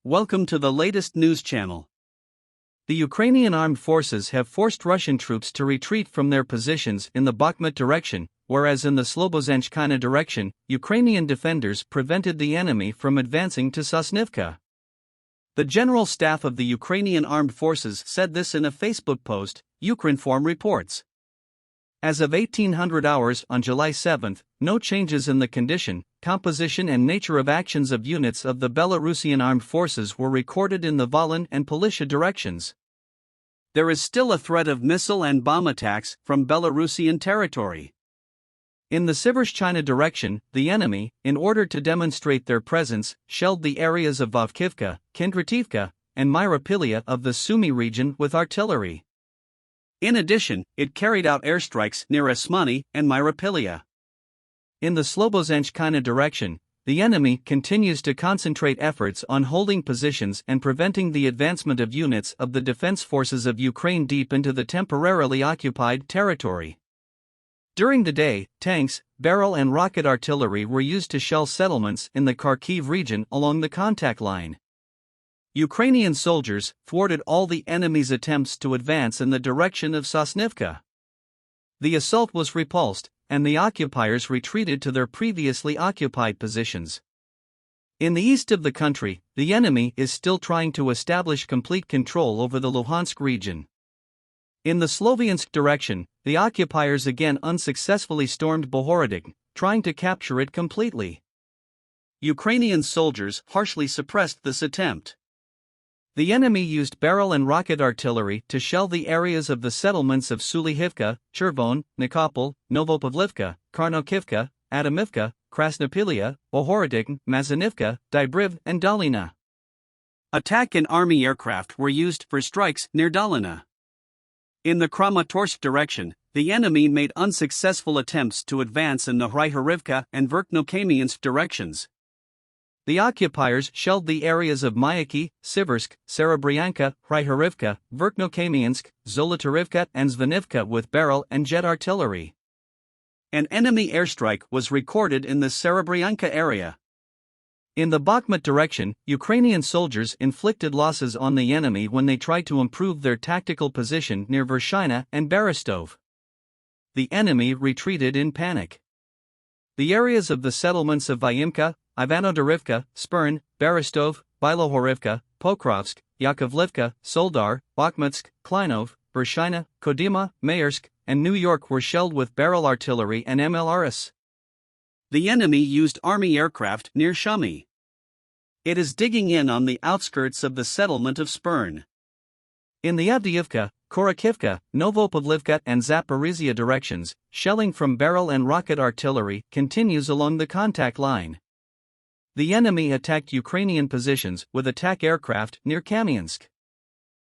Welcome to the latest news channel. The Ukrainian Armed Forces have forced Russian troops to retreat from their positions in the Bakhmut direction, whereas in the Slobozhanshchyna direction, Ukrainian defenders prevented the enemy from advancing to Sosnivka. The General Staff of the Ukrainian Armed Forces said this in a Facebook post, Ukrinform reports. As of 1800 hours on July 7, no changes in the condition, composition and nature of actions of units of the Belarusian Armed Forces were recorded in the Volyn and Polysha directions. There is still a threat of missile and bomb attacks from Belarusian territory. In the Slobozhanshchyna direction, the enemy, in order to demonstrate their presence, shelled the areas of Vovkivka, Kindrativka, and Myropilya of the Sumy region with artillery. In addition, it carried out airstrikes near Osmany and Myropilya. In the Slobozhanshchyna direction, the enemy continues to concentrate efforts on holding positions and preventing the advancement of units of the defense forces of Ukraine deep into the temporarily occupied territory. During the day, tanks, barrel and rocket artillery were used to shell settlements in the Kharkiv region along the contact line. Ukrainian soldiers thwarted all the enemy's attempts to advance in the direction of Sosnivka. The assault was repulsed, and the occupiers retreated to their previously occupied positions. In the east of the country, the enemy is still trying to establish complete control over the Luhansk region. In the Sloviansk direction, the occupiers again unsuccessfully stormed Bohorodsk, trying to capture it completely. Ukrainian soldiers harshly suppressed this attempt. The enemy used barrel and rocket artillery to shell the areas of the settlements of Sulihivka, Chervon, Nikopol, Novopavlivka, Karnokivka, Adamivka, Krasnopilya, Bohorodsk, Mazanivka, Dybriv, and Dolina. Attack and army aircraft were used for strikes near Dolina. In the Kramatorsk direction, the enemy made unsuccessful attempts to advance in the Hryhorivka and Verkhnokamiansk directions. The occupiers shelled the areas of Myaki, Siversk, Serebryanka, Hryhorivka, Verkhnokamiansk, Zolotarivka and Zvanivka with barrel and jet artillery. An enemy airstrike was recorded in the Serebryanka area. In the Bakhmut direction, Ukrainian soldiers inflicted losses on the enemy when they tried to improve their tactical position near Vershina and Berestov. The enemy retreated in panic. The areas of the settlements of Vyimka, Ivanodorivka, Spern, Berestov, Bilohorivka, Pokrovsk, Yakovlivka, Soldar, Bakhmutsk, Klinov, Vershina, Kodyma, Maersk, and New York were shelled with barrel artillery and MLRS. The enemy used army aircraft near Shumy. It is digging in on the outskirts of the settlement of Spern. In the Avdiivka, Korakivka, Novopavlivka and Zaporizhia directions, shelling from barrel and rocket artillery continues along the contact line. The enemy attacked Ukrainian positions with attack aircraft near Kamiansk.